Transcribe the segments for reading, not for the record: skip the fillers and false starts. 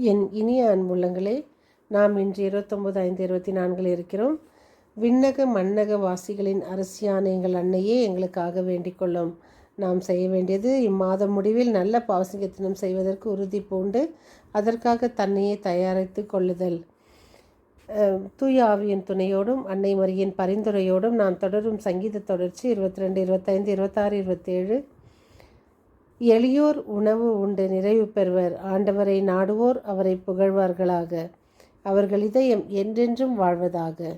என் இனிய அன்புள்ளங்களே, நாம் இன்று 29/5/24 இருக்கிறோம். விண்ணக மண்ணக வாசிகளின் அரசியான எங்கள் அன்னையே, எங்களுக்காக வேண்டிக் கொள்ளும். நாம் செய்ய வேண்டியது, இம்மாதம் முடிவில் நல்ல பாவசிங்கத்தினம் செய்வதற்கு உறுதி பூண்டு அதற்காக தன்னையே தயாரித்து கொள்ளுதல். தூய ஆவியின் துணையோடும் அன்னை மரியின் பரிந்துரையோடும் நான் தொடரும் சங்கீத தொடர்ச்சி 22, 25, 26, 27. எளியோர் உணவு உண்டு நிறைவு பெறுவர், ஆண்டவரை நாடுவோர் அவரை புகழ்வார்களாக, அவர்கள் இதயம் என்றென்றும் வாழ்வதாக.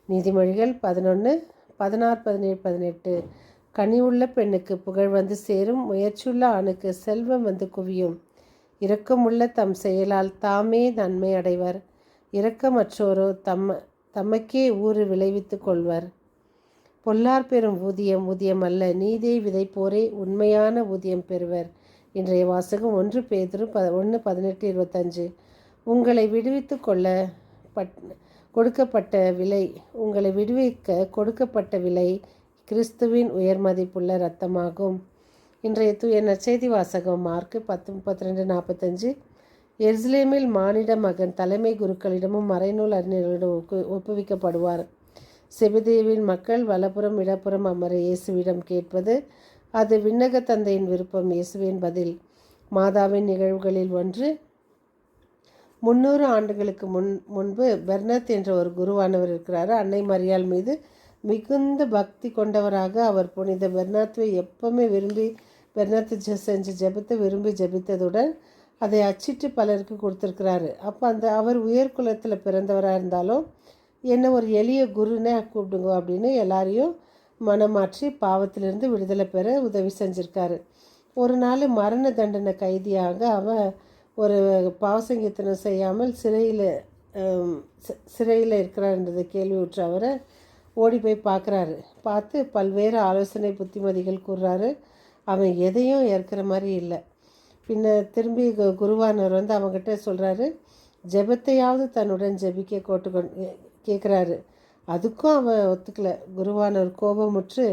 நீதிமொழிகள் 11, 16, 17, 18. கனிவுள்ள பெண்ணுக்கு புகழ் வந்து சேரும், முயற்சியுள்ள ஆணுக்கு செல்வம் வந்து குவியும். இரக்கமுள்ள தம் செயலால் தாமே நன்மை அடைவர், இரக்கமற்றோரோ தமக்கே ஊறு விளைவித்து கொள்வர். பொல்லார் பெறும் ஊதியம் ஊதியம் அல்ல, நீதியை விதைப்போரே உண்மையான ஊதியம் பெறுவர். இன்றைய வாசகம் 1 பேதுரு 1, 18, 25. உங்களை விடுவித்து கொடுக்கப்பட்ட விலை உங்களை விடுவிக்க கொடுக்கப்பட்ட விலை கிறிஸ்துவின் உயர் மதிப்புள்ள இரத்தமாகும். இன்றைய தூய நற்செய்தி வாசகம் மார்க் 10, 32, 45. எருசலேமில் மானிட மகன் தலைமை குருக்களிடமும் மறைநூல் அறிஞர்களிடம் ஒப்புவிக்கப்படுவார். செபதேவின் மக்கள் வலப்புறம் இடப்புறம் அமர இயேசுவிடம் கேட்பது, அது விண்ணக தந்தையின் விருப்பம். இயேசுவின் பதில். மாதாவின் நிகழ்வுகளில் ஒன்று. 300 ஆண்டுகளுக்கு முன்பு பெர்னத் என்ற ஒரு குருவானவர் இருக்கிறார். அன்னை மரியாள் மீது மிகுந்த பக்தி கொண்டவராக அவர் புனித பெர்னாத்துவை எப்பவுமே பெர்னாத்து செஞ்ச ஜெபத்தை விரும்பி ஜெபித்ததுடன் அதை அச்சிட்டு பலருக்கு கொடுத்துருக்கிறாரு. அப்போ அவர் உயர்குலத்தில் பிறந்தவராக இருந்தாலும் என்ன ஒரு எளிய குருனே கூப்பிடுங்க அப்படின்னு எல்லாரையும் மனமாற்றி பாவத்திலிருந்து விடுதலை பெற உதவி செஞ்சுருக்காரு. ஒரு நாள் மரண தண்டனை கைதியாக அவன் ஒரு பாவசங்கீர்த்தனம் செய்யாமல் சிறையில் இருக்கிறார்ன்றதை கேள்வியுற்ற அவரை ஓடி போய் பார்க்குறாரு. பார்த்து பல்வேறு ஆலோசனை புத்திமதிகள் கூறுறாரு. அவன் எதையும் ஏற்கிற மாதிரி இல்லை. பின்ன திரும்பி குருவானவர் வந்து அவங்ககிட்ட சொல்கிறாரு, ஜெபத்தையாவது தன்னுடன் ஜெபிக்க கேட்குறாரு. அதுக்கும் அவன் ஒத்துக்கலை. குருவானவர் கோபமுற்று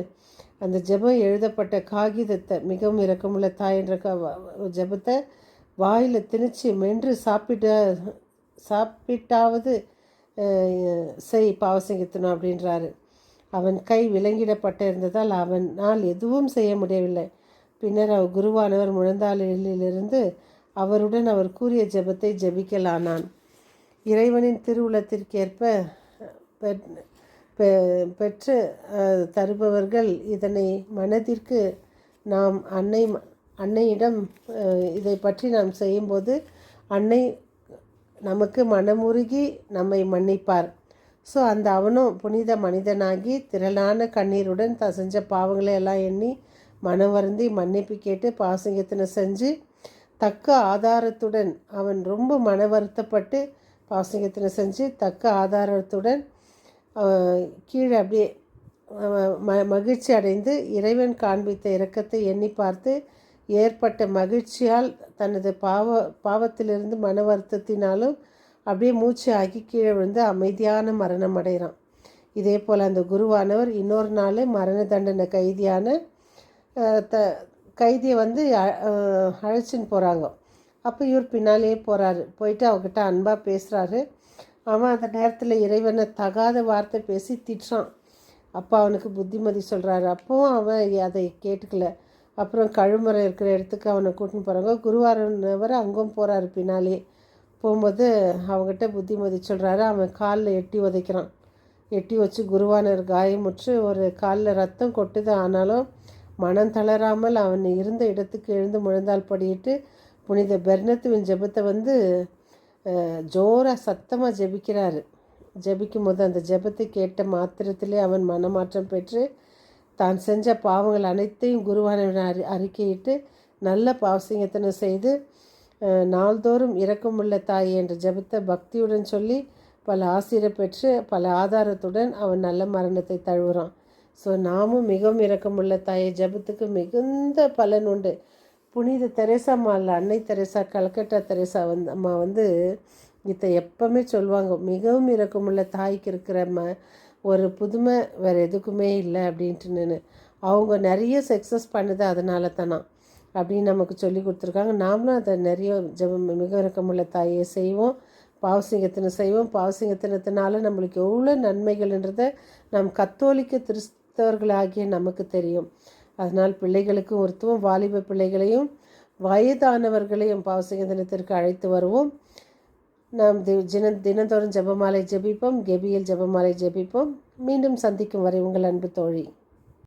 அந்த ஜெபம் எழுதப்பட்ட காகிதத்தை, மிகவும் இரக்கமுள்ள தாய் என்ற ஜெபத்தை வாயில் திணிச்சு மென்று சாப்பிட்டாவது செய் பாவசங்கத்தணும் அப்படின்றாரு. அவன் கை விலங்கிடப்பட்ட இருந்ததால் அவனால் எதுவும் செய்ய முடியவில்லை. பின்னர் குருவானவர் முழந்தாளிலிருந்து அவருடன் அவர் கூறிய ஜெபத்தை ஜெபிக்கலானான். இறைவனின் திருவுளத்திற்கேற்ப பெற்று தருபவர்கள் இதனை மனதிற்கு நாம் அன்னையிடம் இதை பற்றி நாம் செய்யும்போது அன்னை நமக்கு மனமுருகி நம்மை மன்னிப்பார். ஸோ அவனும் புனித மனிதனாகி திரளான கண்ணீருடன் செஞ்ச பாவங்களை எல்லாம் எண்ணி மனம் வருந்தி மன்னிப்பு கேட்டு பாவசங்கீர்த்தனை செஞ்சு தக்க ஆதாரத்துடன் அவன் ரொம்ப மன வருத்தப்பட்டு பாவசங்கீர்த்தனை செஞ்சு தக்க ஆதாரத்துடன் கீழே அப்படியே மகிழ்ச்சி அடைந்து இறைவன் காண்பித்த இரக்கத்தை எண்ணி பார்த்து ஏற்பட்ட மகிழ்ச்சியால் தனது பாவத்திலிருந்து மன வருத்தத்தினாலும் அப்படியே மூச்சு ஆகி கீழே விழுந்து அமைதியான மரணம் அடைகிறான். இதே போல் அந்த குருவானவர் இன்னொரு நாள் மரண தண்டனை கைதியை வந்து அழைச்சின்னு போகிறாங்க. அப்போ இவர் பின்னாலேயே போகிறாரு. போயிட்டு அவகிட்ட அன்பாக பேசுகிறாரு. அவன் அந்த நேரத்தில் இறைவனை தகாத வார்த்தை பேசி திட்டுறான். அப்போ அவனுக்கு புத்திமதி சொல்கிறாரு. அப்போவும் அவன் அதை கேட்டுக்கல. அப்புறம் கழுமறை இருக்கிற இடத்துக்கு அவனை கூட்டின்னு போகிறாங்க. குருவானவர் அங்கும் போகிறாரு. பின்னாலே போகும்போது அவங்ககிட்ட புத்திமதி சொல்கிறாரு. அவன் காலில் எட்டி உதைக்கிறான். எட்டி வச்சு குருவானர் காயமுற்று ஒரு காலில் ரத்தம் கொட்டுது. ஆனாலும் மனம் தளராமல் அவன் இருந்த இடத்துக்கு எழுந்து முழந்தால் படியிட்டு புனித பெர்னத்துவின் ஜெபத்தை வந்து ஜோராக சத்தமாக ஜெபிக்கிறாரு. ஜெபிக்கும் போது அந்த ஜெபத்தை கேட்ட மாத்திரத்திலே அவன் மனமாற்றம் பெற்று தான் செஞ்ச பாவங்கள் அனைத்தையும் குருவானவன் அறிக்கையிட்டு நல்ல பாவசங்கீர்த்தனை செய்து நாள்தோறும் இரக்கமுள்ள தாய் என்ற ஜெபத்தை பக்தியுடன் சொல்லி பல ஆசிரை பெற்று பல ஆதாரத்துடன் அவன் நல்ல மரணத்தை தழுவுறான். ஸோ நாமும் மிகவும் இரக்கமுள்ள தாயை ஜெபத்துக்கு மிகுந்த பலன் உண்டு. புனித தெரேசா அம்மாவில் அன்னை தெரேசா, கல்கட்டா தெரேசா அம்மா வந்து இதை எப்பவுமே சொல்லுவாங்க, மிகவும் இரக்கமுள்ள தாய்க்கு இருக்கிற ஒரு புதுமை வேறு எதுக்குமே இல்லை அப்படின்ட்டுன்னு. அவங்க நிறைய சக்ஸஸ் பண்ணுது அதனால தானா. அப்படின்னு நமக்கு சொல்லி கொடுத்துருக்காங்க. நாமளும் அதை நிறைய ஜெபம் மிக இறக்கமுள்ள தாயை செய்வோம். பாவசிங்கத்தினம் செய்வோம். பாவசிங்கத்தினத்தினால நம்மளுக்கு எவ்வளோ நன்மைகள்ன்றதை நம் கத்தோலிக்க கிறிஸ்தவர்களாகிய நமக்கு தெரியும். அதனால் பிள்ளைகளுக்கு ஒருத்துவம், வாலிப பிள்ளைகளையும் வயதானவர்களையும் பாவசிங்க தினத்திற்கு அழைத்து வருவோம். நாம் தினந்தோறும் ஜெபமாலை ஜெபிப்போம். கெபியல் ஜெபமாலை ஜெபிப்போம். மீண்டும் சந்திக்கும் வரை உங்கள் அன்பு தோழி.